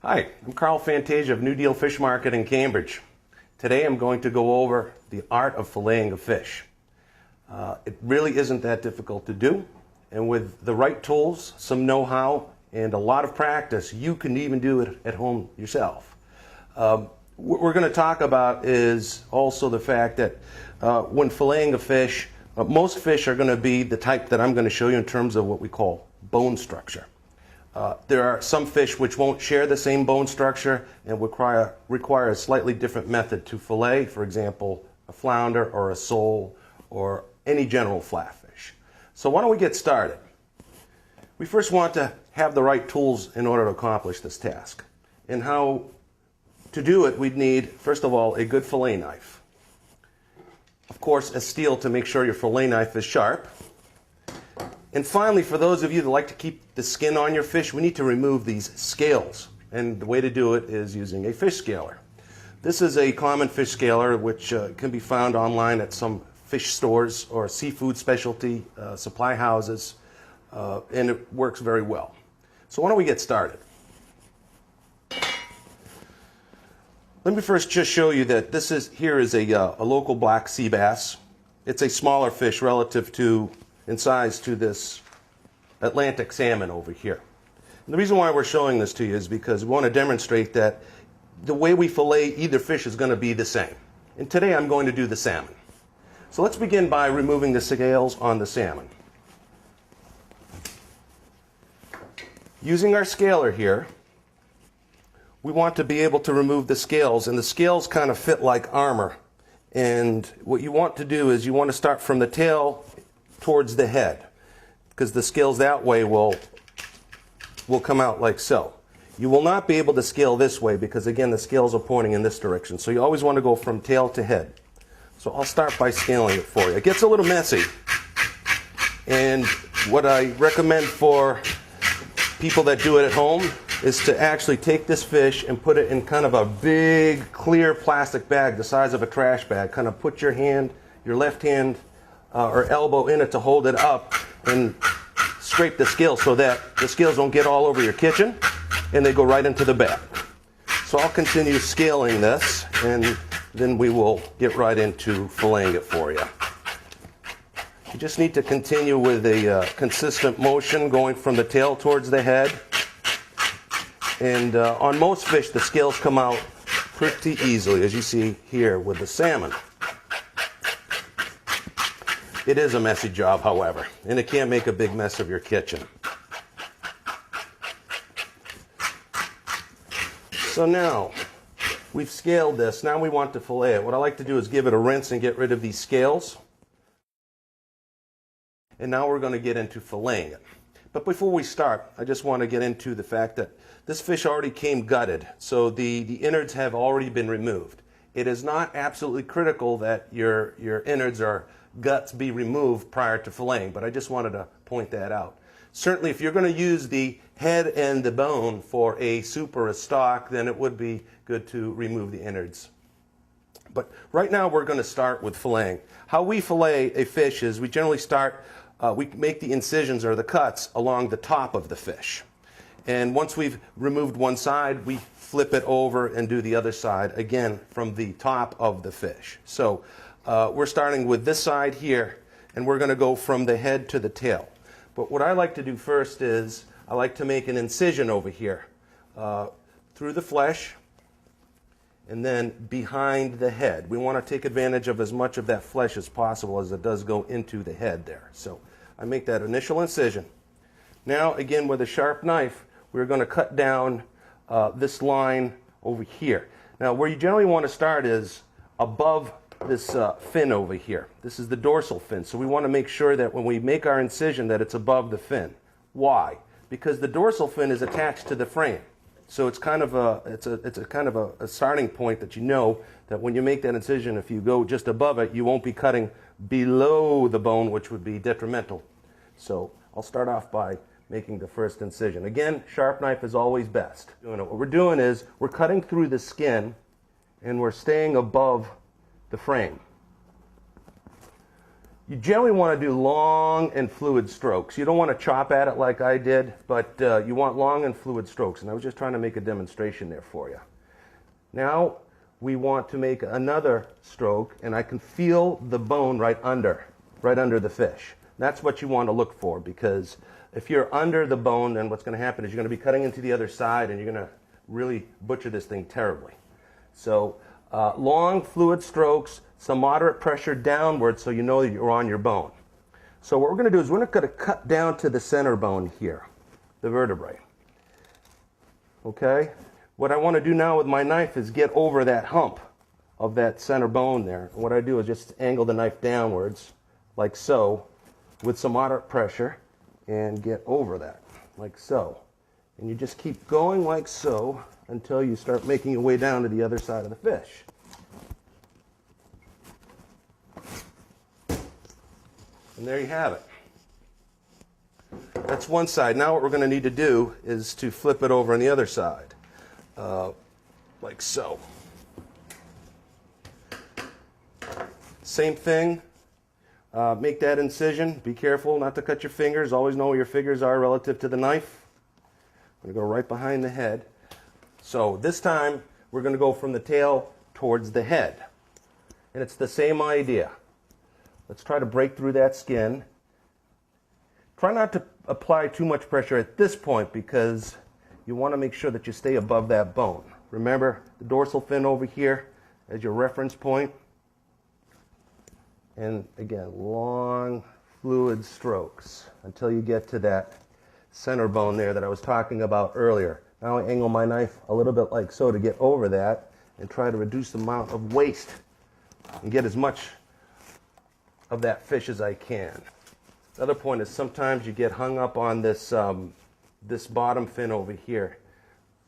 Hi, I'm Carl Fantasia of New Deal Fish Market in Cambridge. Today I'm going to go over the art of filleting a fish. It really isn't that difficult to do, and with the right tools, some know-how, and a lot of practice, you can even do it at home yourself. What we're going to talk about is also the fact that when filleting a fish, most fish are going to be the type that I'm going to show you in terms of what we call bone structure. There are some fish which won't share the same bone structure and require a slightly different method to fillet, for example, a flounder or a sole or any general flatfish. So why don't we get started? We first want to have the right tools in order to accomplish this task. And how to do it, we'd need, first of all, a good fillet knife. Of course, a steel to make sure your fillet knife is sharp. And finally, for those of you that like to keep the skin on your fish, we need to remove these scales. And the way to do it is using a fish scaler. This is a common fish scaler which can be found online at some fish stores or seafood specialty supply houses, and it works very well. So why don't we get started? Let me first just show you that here is a local black sea bass. It's a smaller fish relative in size to this Atlantic salmon over here. And the reason why we're showing this to you is because we want to demonstrate that the way we fillet either fish is going to be the same. And today I'm going to do the salmon. So let's begin by removing the scales on the salmon. Using our scaler here, we want to be able to remove the scales, and the scales kind of fit like armor. And what you want to do is you want to start from the tail towards the head, because the scales that way will come out like so. You will not be able to scale this way because, again, the scales are pointing in this direction. So you always want to go from tail to head. So I'll start by scaling it for you. It gets a little messy, and what I recommend for people that do it at home is to actually take this fish and put it in kind of a big clear plastic bag the size of a trash bag. Kind of put your left hand or elbow in it to hold it up and scrape the scales so that the scales don't get all over your kitchen and they go right into the bag. So I'll continue scaling this, and then we will get right into filleting it for you. You just need to continue with a consistent motion going from the tail towards the head. And on most fish, the scales come out pretty easily, as you see here with the salmon. It is a messy job, however, and it can make a big mess of your kitchen. So now, we've scaled this. Now we want to fillet it. What I like to do is give it a rinse and get rid of these scales. And now we're going to get into filleting it. But before we start, I just want to get into the fact that this fish already came gutted, so the innards have already been removed. It is not absolutely critical that your innards or guts be removed prior to filleting, but I just wanted to point that out. Certainly, if you're going to use the head and the bone for a soup or a stock, then it would be good to remove the innards. But right now we're going to start with filleting. How we fillet a fish is we generally start, we make the incisions or the cuts along the top of the fish. And once we've removed one side, we flip it over and do the other side, again, from the top of the fish. So we're starting with this side here, and we're going to go from the head to the tail. But what I like to do first is I like to make an incision over here through the flesh and then behind the head. We want to take advantage of as much of that flesh as possible, as it does go into the head there. So I make that initial incision. Now, again, with a sharp knife, we're going to cut down this line over here. Now, where you generally want to start is above this fin over here. This is the dorsal fin, so we want to make sure that when we make our incision that it's above the fin. Why? Because the dorsal fin is attached to the frame. So it's kind of a starting point that you know that when you make that incision, if you go just above it, you won't be cutting below the bone, which would be detrimental. So I'll start off by making the first incision. Again, sharp knife is always best. What we're doing is we're cutting through the skin and we're staying above the frame. You generally want to do long and fluid strokes. You don't want to chop at it like I did, but you want long and fluid strokes. And I was just trying to make a demonstration there for you. Now we want to make another stroke, and I can feel the bone right under the fish. That's what you want to look for, because if you're under the bone, then what's going to happen is you're going to be cutting into the other side, and you're going to really butcher this thing terribly. So long fluid strokes, some moderate pressure downward so you know that you're on your bone. So what we're going to do is we're going to cut down to the center bone here, the vertebrae. Okay? What I want to do now with my knife is get over that hump of that center bone there. And what I do is just angle the knife downwards, like so, with some moderate pressure, and get over that, like so. And you just keep going like so until you start making your way down to the other side of the fish. And there you have it. That's one side. Now what we're going to need to do is to flip it over on the other side. Like so. Same thing. Make that incision. Be careful not to cut your fingers. Always know where your fingers are relative to the knife. I'm going to go right behind the head. So this time we're going to go from the tail towards the head. And it's the same idea. Let's try to break through that skin. Try not to apply too much pressure at this point, because you want to make sure that you stay above that bone. Remember the dorsal fin over here as your reference point. And again, long fluid strokes until you get to that center bone there that I was talking about earlier. Now I angle my knife a little bit like so to get over that and try to reduce the amount of waste and get as much of that fish as I can. The other point is sometimes you get hung up on this, this bottom fin over here.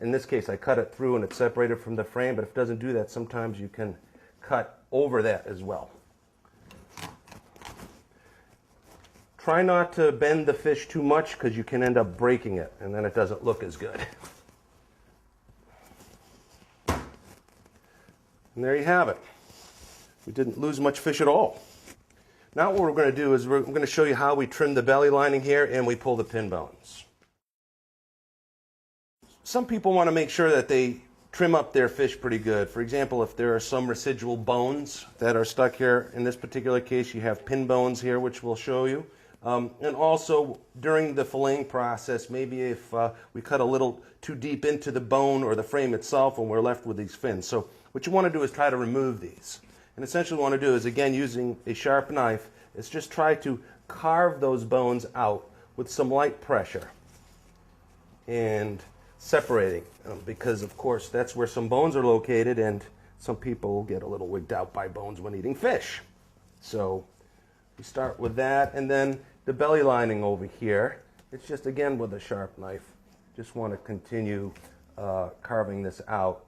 In this case, I cut it through and it's separated from the frame, but if it doesn't do that, sometimes you can cut over that as well. Try not to bend the fish too much, because you can end up breaking it, and then it doesn't look as good. And there you have it. We didn't lose much fish at all. Now what we're going to do is we're going to show you how we trim the belly lining here and we pull the pin bones. Some people want to make sure that they trim up their fish pretty good. For example, if there are some residual bones that are stuck here, in this particular case you have pin bones here, which we'll show you. And also during the filleting process, maybe if we cut a little too deep into the bone or the frame itself and we're left with these fins. So what you want to do is try to remove these. And essentially what you want to do is, again, using a sharp knife, is just try to carve those bones out with some light pressure and separating them, because of course that's where some bones are located, and some people get a little wigged out by bones when eating fish. So we start with that, and then the belly lining over here, it's just again with a sharp knife. Just want to continue carving this out.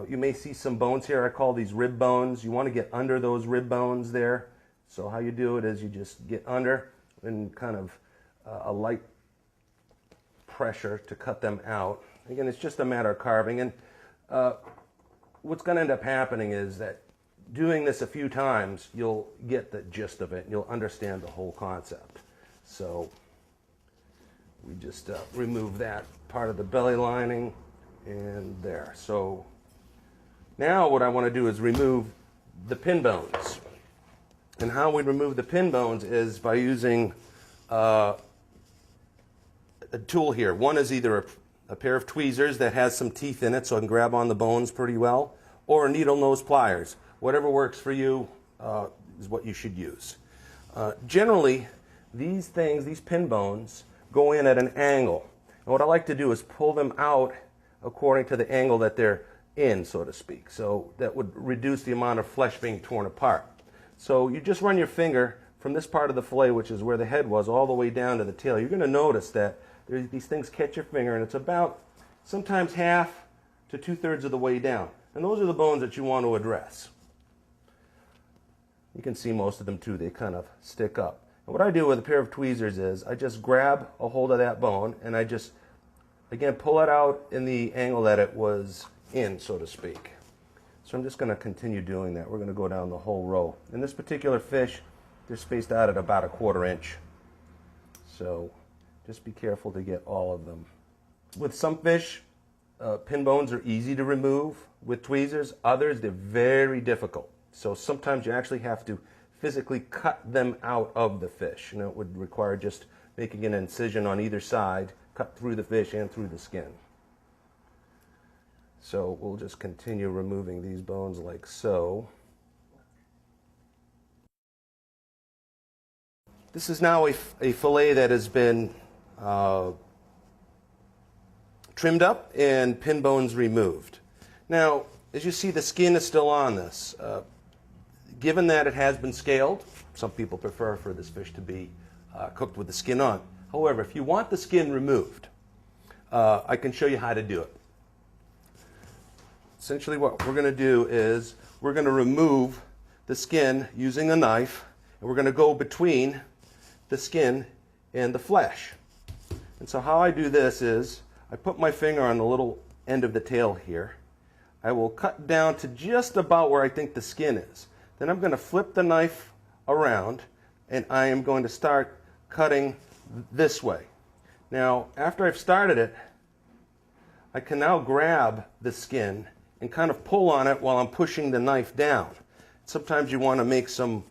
You may see some bones here. I call these rib bones. You want to get under those rib bones there. So how you do it is you just get under and kind of a light pressure to cut them out. Again, it's just a matter of carving. And what's going to end up happening is that doing this a few times, you'll get the gist of it. You'll understand the whole concept. So we just remove that part of the belly lining and there. So now what I want to do is remove the pin bones. And how we remove the pin bones is by using a tool here. One is either a pair of tweezers that has some teeth in it so I can grab on the bones pretty well, or a needle nose pliers. Whatever works for you is what you should use. Generally, these pin bones, go in at an angle. And what I like to do is pull them out according to the angle that they're in, so to speak. So that would reduce the amount of flesh being torn apart. So you just run your finger from this part of the fillet, which is where the head was, all the way down to the tail. You're going to notice that these things catch your finger, and it's about sometimes half to 2/3 of the way down. And those are the bones that you want to address. You can see most of them too. They kind of stick up. And what I do with a pair of tweezers is I just grab a hold of that bone and I just, again, pull it out in the angle that it was in, so to speak. So I'm just going to continue doing that. We're going to go down the whole row. In this particular fish, They're spaced out at about 1/4 inch. So just be careful to get all of them. With some fish, pin bones are easy to remove with tweezers. Others, they're very difficult. So sometimes you actually have to physically cut them out of the fish. It would require just making an incision on either side, cut through the fish and through the skin. So we'll just continue removing these bones like so. This is now a fillet that has been trimmed up and pin bones removed. Now, as you see, the skin is still on this. Given that it has been scaled, some people prefer for this fish to be cooked with the skin on. However, if you want the skin removed, I can show you how to do it. Essentially what we're going to do is we're going to remove the skin using a knife, and we're going to go between the skin and the flesh. And so how I do this is I put my finger on the little end of the tail here. I will cut down to just about where I think the skin is. Then I'm going to flip the knife around, and I am going to start cutting this way. Now, after I've started it, I can now grab the skin and kind of pull on it while I'm pushing the knife down. Sometimes you want to make some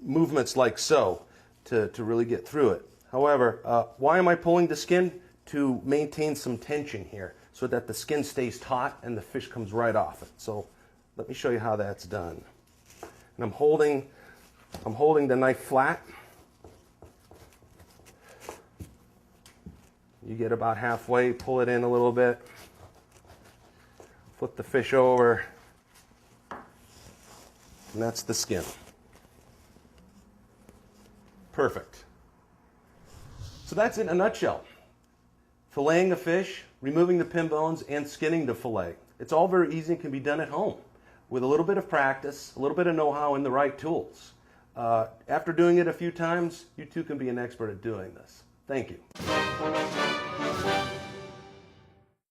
movements like so to really get through it. However, why am I pulling the skin? To maintain some tension here so that the skin stays taut and the fish comes right off it. So let me show you how that's done. And I'm holding the knife flat. You get about halfway, pull it in a little bit, flip the fish over, and that's the skin. Perfect. So that's it in a nutshell. Filleting a fish, removing the pin bones, and skinning the fillet. It's all very easy and can be done at home with a little bit of practice, a little bit of know-how, and the right tools. After doing it a few times, you too can be an expert at doing this. Thank you.